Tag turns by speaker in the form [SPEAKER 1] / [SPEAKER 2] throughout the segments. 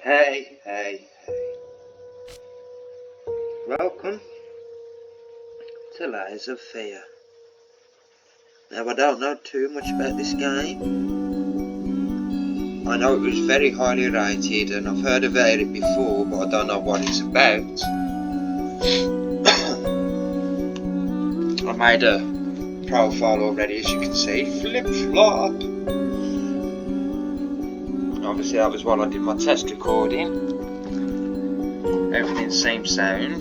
[SPEAKER 1] Hey, hey, hey. Welcome to Lies of Fear. Now, I don't know too much about this game. I know it was very highly rated and I've heard about it before, but I don't know what it's about. I made a profile already, as you can see. Flip-flop. Obviously, that was while I did my test recording. Everything seems sound.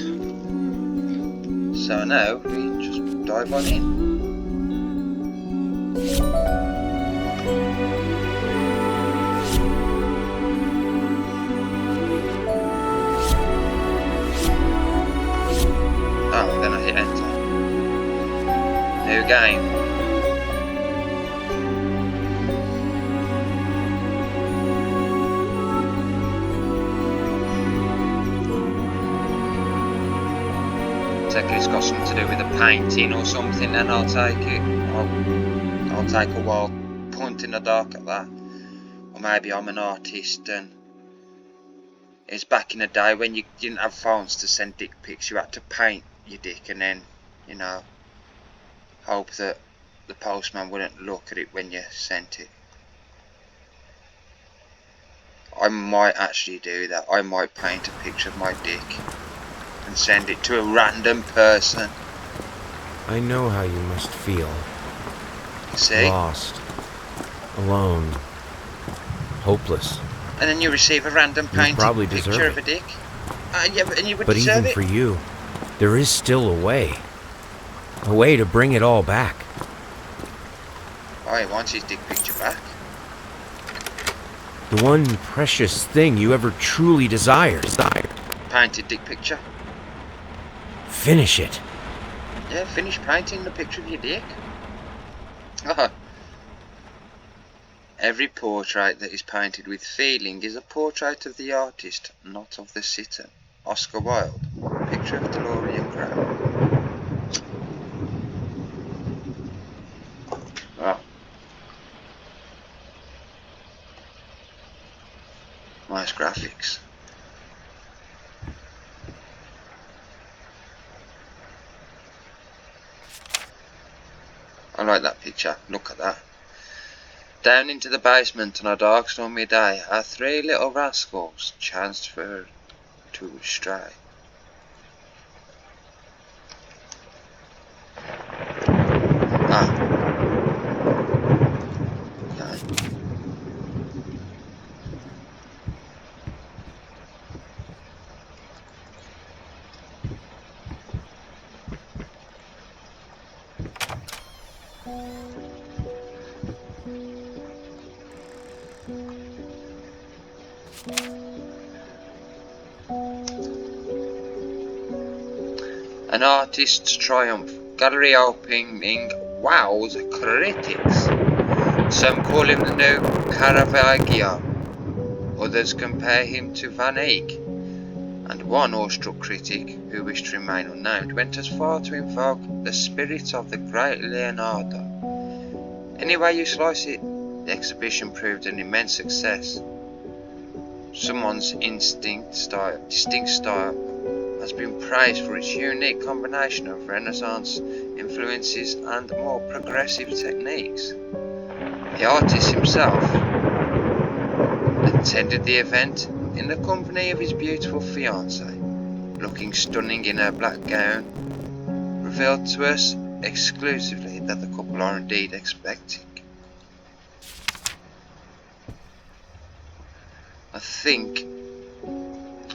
[SPEAKER 1] So now we just dive on in. Oh, then I hit enter. New game. Take it's got something to do with a painting or something, then I'll take it. I'll take a while pointing the dark at that. Or maybe I'm an artist and it's back in the day when you didn't have phones to send dick pics, you had to paint your dick and then, you know, hope that the postman wouldn't look at it when you sent it. I might actually do that. I might paint a picture of my dick and send it to a random person.
[SPEAKER 2] I know how you must feel.
[SPEAKER 1] See?
[SPEAKER 2] Lost. Alone. Hopeless.
[SPEAKER 1] And then you receive a random painted picture of a dick. Yeah, and you would deserve it.
[SPEAKER 2] But even for you, there is still a way. A way to bring it all back.
[SPEAKER 1] Oh, he wants his dick picture back.
[SPEAKER 2] The one precious thing you ever truly desired.
[SPEAKER 1] Painted dick picture.
[SPEAKER 2] Finish it.
[SPEAKER 1] Yeah, finish painting the picture of your dick. Oh. Every portrait that is painted with feeling is a portrait of the artist, not of the sitter. Oscar Wilde. Picture of DeLorean Crown. Oh. Nice graphics. I like that picture. Look at that. Down into the basement on a dark stormy day, our three little rascals chanced to stray. Ah. Okay. An artist's triumph. Gallery opening wows critics. Some call him the new Caravaggio. Others compare him to Van Eyck. And one awestruck critic, who wished to remain unnamed, went as far to invoke the spirit of the great Leonardo. Any way you slice it, the exhibition proved an immense success. Someone's distinct style has been praised for its unique combination of Renaissance influences and more progressive techniques. The artist himself attended the event in the company of his beautiful fiancée, looking stunning in her black gown, revealed to us exclusively that the couple are indeed expecting. I think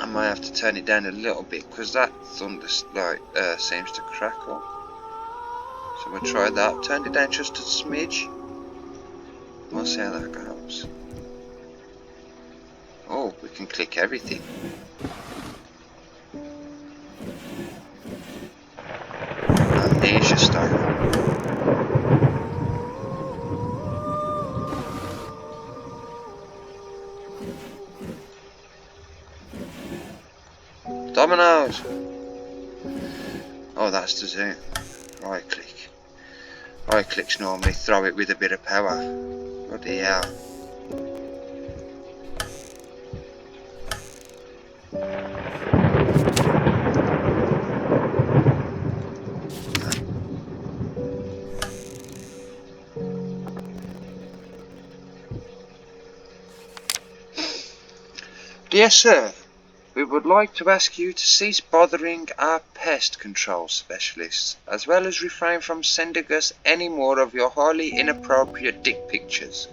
[SPEAKER 1] I might have to turn it down a little bit because that thunder seems to crackle. So we'll try that. Turn it down just a smidge. We'll see how that goes. Oh, we can click everything. Amnesia style. Dominoes! Oh, that's the zoom. Right click. Right clicks normally throw it with a bit of power. Bloody hell. Dear sir, we would like to ask you to cease bothering our pest control specialists, as well as refrain from sending us any more of your highly inappropriate dick pictures.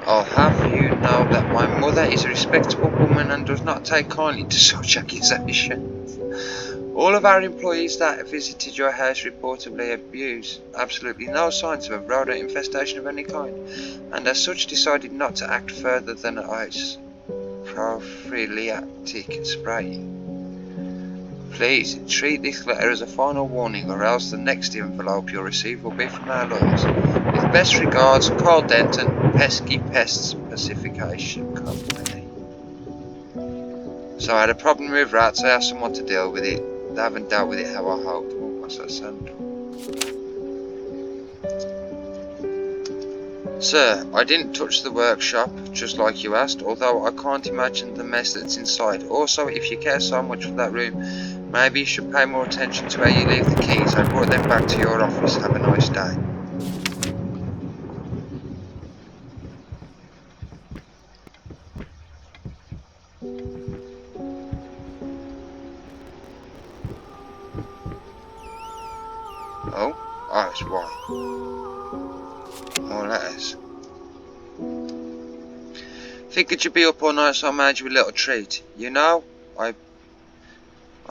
[SPEAKER 1] I'll have you know that my mother is a respectable woman and does not take kindly to such accusations. All of our employees that have visited your house reportedly abuse absolutely no signs of a rodent infestation of any kind, and as such decided not to act further than ice prophylactic spraying. Please treat this letter as a final warning, or else the next envelope you'll receive will be from our lawyers. With best regards, Carl Denton, Pesky Pests Pacification Company. So I had a problem with rats, I asked someone to deal with it. They haven't dealt with it how I hoped. Oh, what's that sound? Sir, I didn't touch the workshop, just like you asked, although I can't imagine the mess that's inside. Also, if you care so much for that room, maybe you should pay more attention to where you leave the keys. I brought them back to your office. Have a nice day. Oh? Oh, it's white. More letters. Figured you'd be up all night, so I made you a little treat. You know, I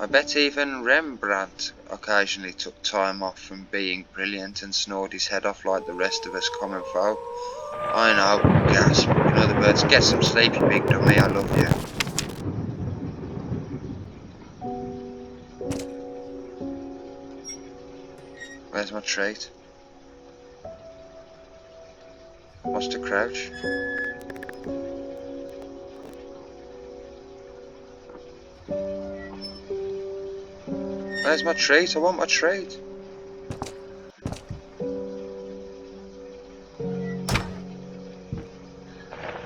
[SPEAKER 1] bet even Rembrandt occasionally took time off from being brilliant and snored his head off like the rest of us common folk. I know, gasp. In other words, get some sleep, you big dummy, I love you. Where's my treat? What's to crouch? Where's my treat? I want my treat.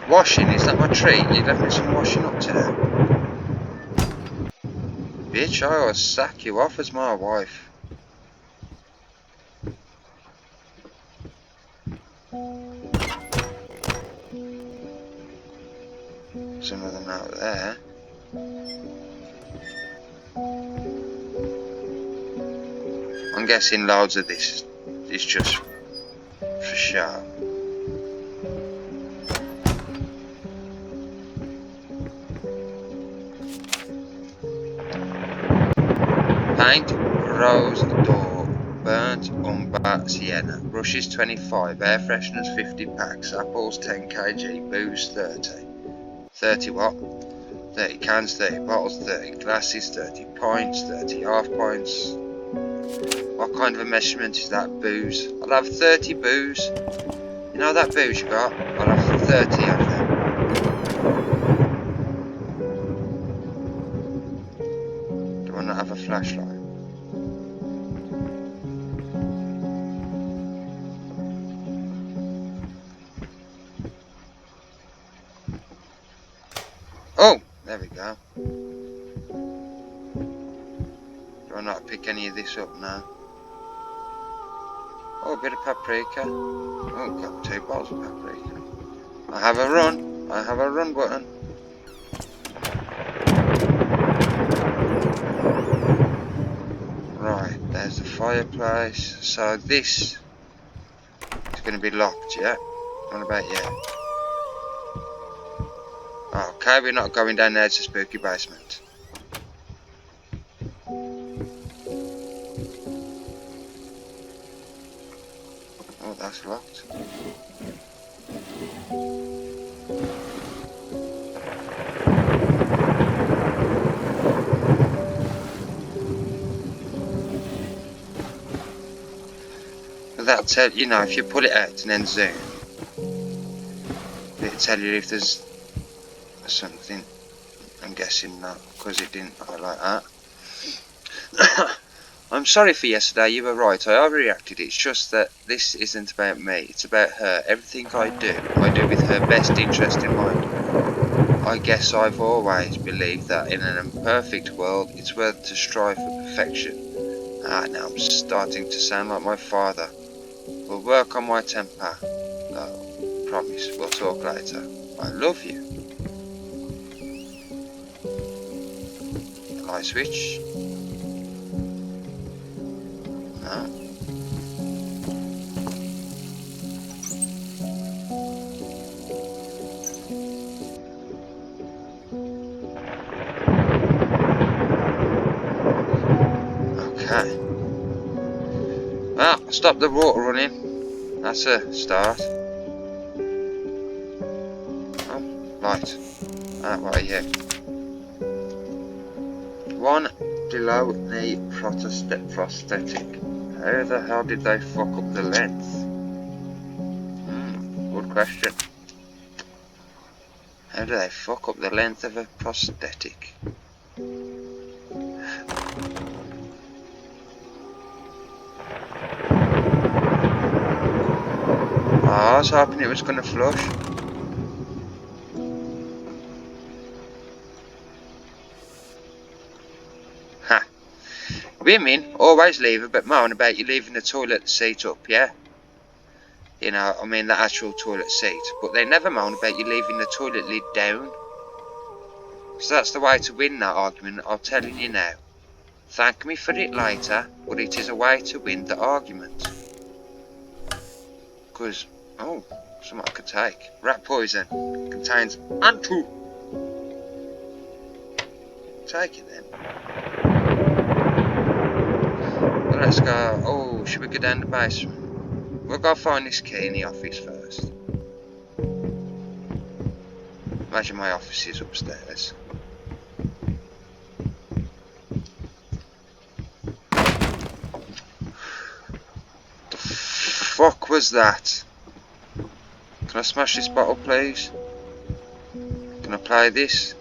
[SPEAKER 1] Washing, is that my treat? You left me some washing up to do. Bitch, I will sack you off as my wife. Some of them out there. I'm guessing loads of this is just for show. Paint, rose, door, burnt umber, sienna, brushes 25, air fresheners 50 packs, apples 10 kg, booze 30. 30 what? 30 cans, 30 bottles, 30 glasses, 30 pints, 30 half pints. What kind of a measurement is that, booze? I'll have 30 booze. You know that booze you got? I'll have 30 of them. Do I not have a flashlight? Oh, there we go. Do I not pick any of this up now? Oh, a bit of paprika. Oh, got 2 bottles of paprika. I have a run. I have a run button. Right, there's the fireplace. So this is going to be locked, yeah? What about you? Okay, we're not going down there, it's a spooky basement. Oh, that's locked. But that'll tell you know, if you pull it out and then zoom, it'll tell you if there's something. I'm guessing not, because it didn't highlight that. I'm sorry for yesterday, you were right, I overreacted. It's just that this isn't about me, it's about her. Everything I do with her best interest in mind. I guess I've always believed that in an imperfect world, it's worth to strive for perfection. Now I'm starting to sound like my father. We'll work on my temper. No, promise, we'll talk later. I love you. Light switch. No. Okay. Well, stop the water running. That's a start. Oh, right. What are you? One below knee prosthetic. How the hell did they fuck up the length? Good question. How do they fuck up the length of a prosthetic? Oh, I was hoping it was going to flush. Ha! Women always leave a bit moan about you leaving the toilet seat up, yeah? You know, I mean the actual toilet seat. But they never moan about you leaving the toilet lid down. So that's the way to win that argument, I'm telling you now. Thank me for it later, but it is a way to win the argument. Because, oh, something I could take. Rat poison contains antu. Take it then. Well, let's go. Oh, should we go down the basement? We'll go find this key in the office first. Imagine my office is upstairs. The fuck was that? Can I smash this bottle, please? Can I play this?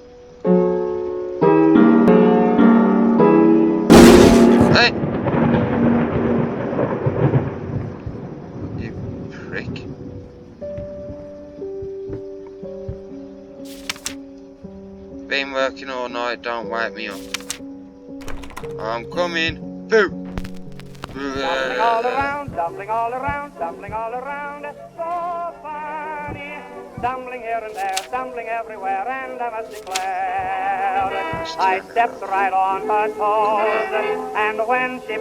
[SPEAKER 1] Hey! You prick. Been working all night, don't wake me up. I'm coming. Boo!
[SPEAKER 3] Tumbling all around, tumbling all around, tumbling all around, so funny. Stumbling here and there, stumbling everywhere, and I must declare, I stepped right on her toes, and when she...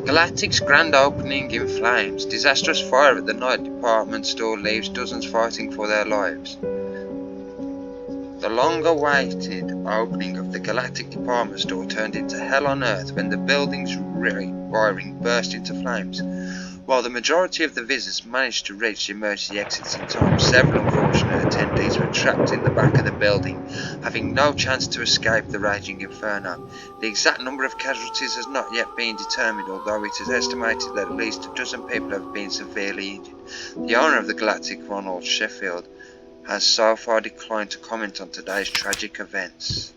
[SPEAKER 1] Galactic's grand opening in flames. Disastrous fire at the night department store leaves dozens fighting for their lives. The long-awaited opening of the Galactic department store turned into hell on earth when the building's wiring burst into flames. While the majority of the visitors managed to reach the emergency exits in time, several unfortunate attendees were trapped in the back of the building, having no chance to escape the raging inferno. The exact number of casualties has not yet been determined, although it is estimated that at least a dozen people have been severely injured. The owner of the Galactic, Ronald Sheffield, has so far declined to comment on today's tragic events.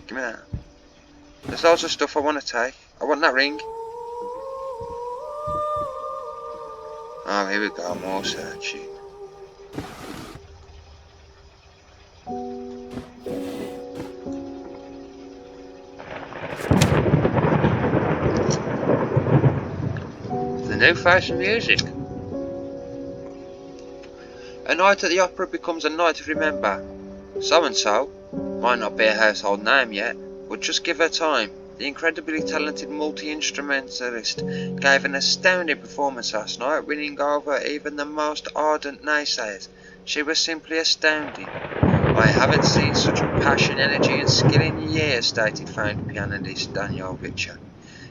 [SPEAKER 1] Give me that. There's loads of stuff I want to take. I want that ring. Oh, here we go, more searching. The new fashion music. A night at the opera becomes a night to remember. So-and-so might not be a household name yet, but just give her time. The incredibly talented multi-instrumentalist gave an astounding performance last night, winning over even the most ardent naysayers. She was simply astounding. I haven't seen such passion, energy and skill in years, stated famed pianist Daniel Richer.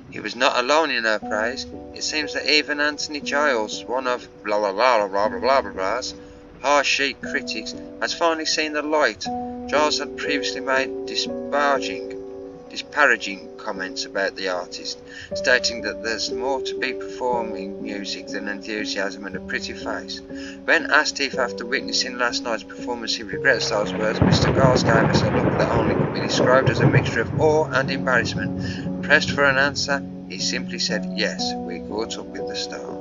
[SPEAKER 1] He was not alone in her praise. It seems that even Anthony Giles, one of blah blah blah blah blah blah blah blah's harsh-sheet critics, has finally seen the light. Giles had previously made disparaging comments about the artist, stating that there's more to be performing music than enthusiasm and a pretty face. When asked if after witnessing last night's performance he regrets those words, Mr. Giles gave us a look that only could be described as a mixture of awe and embarrassment. Pressed for an answer, he simply said, "Yes, we caught up with the star."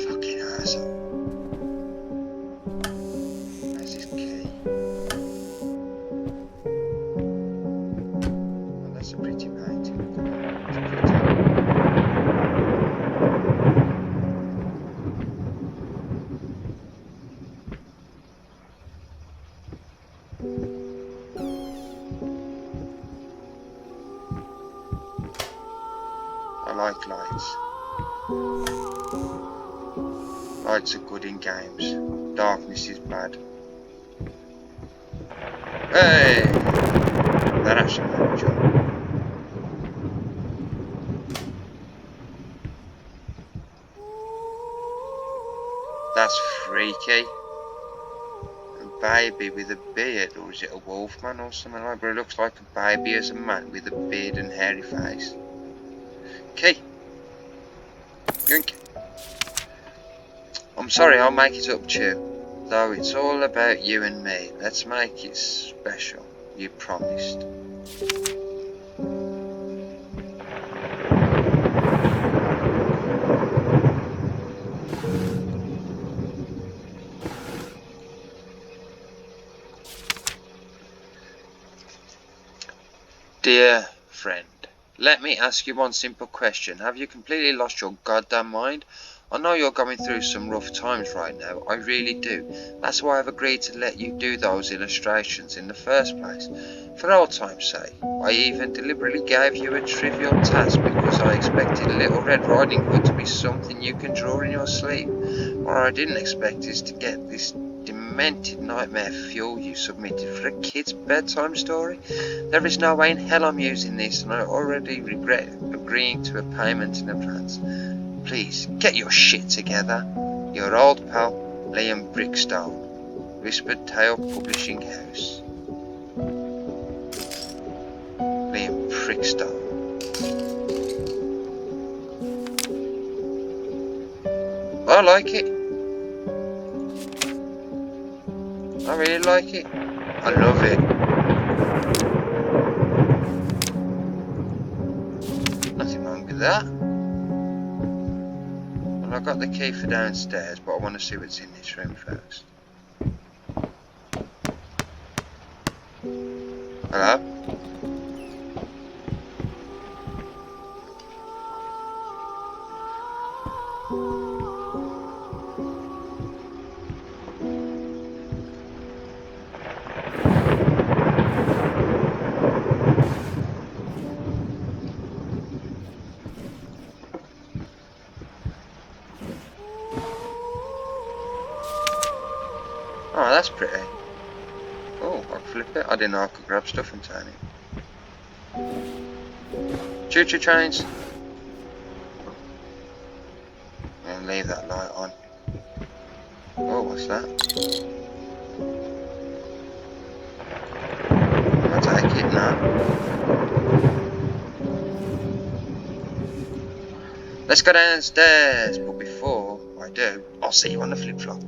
[SPEAKER 1] Fucking asshole. Where's his key? lights. Lights are good in games. Darkness is bad. Hey! That actually made me jump. That's freaky. A baby with a beard, or is it a wolfman or something like that? But it looks like a baby as a man with a beard and hairy face. Key! Yoink! I'm sorry, I'll make it up to you. Though it's all about you and me. Let's make it special. You promised. Dear friend, let me ask you one simple question. Have you completely lost your goddamn mind? I know you're going through some rough times right now, I really do. That's why I've agreed to let you do those illustrations in the first place. For old time's sake, I even deliberately gave you a trivial task because I expected Little Red Riding Hood to be something you can draw in your sleep. What I didn't expect is to get this demented nightmare fuel you submitted for a kid's bedtime story. There is no way in hell I'm using this, and I already regret agreeing to a payment in advance. Please, get your shit together. Your old pal, Liam Brickstone. Whispered Tale Publishing House. Liam Brickstone. I like it. I really like it. I love it. Nothing wrong with that. Well, I got the key for downstairs, but I want to see what's in this room first. Hello? Oh, that's pretty. Oh, I can flip it. I didn't know I could grab stuff and turn it. Choo-choo trains. And leave that light on. Oh, what's that? I'll take it now. Let's go downstairs, but before I do, I'll see you on the flip-flop.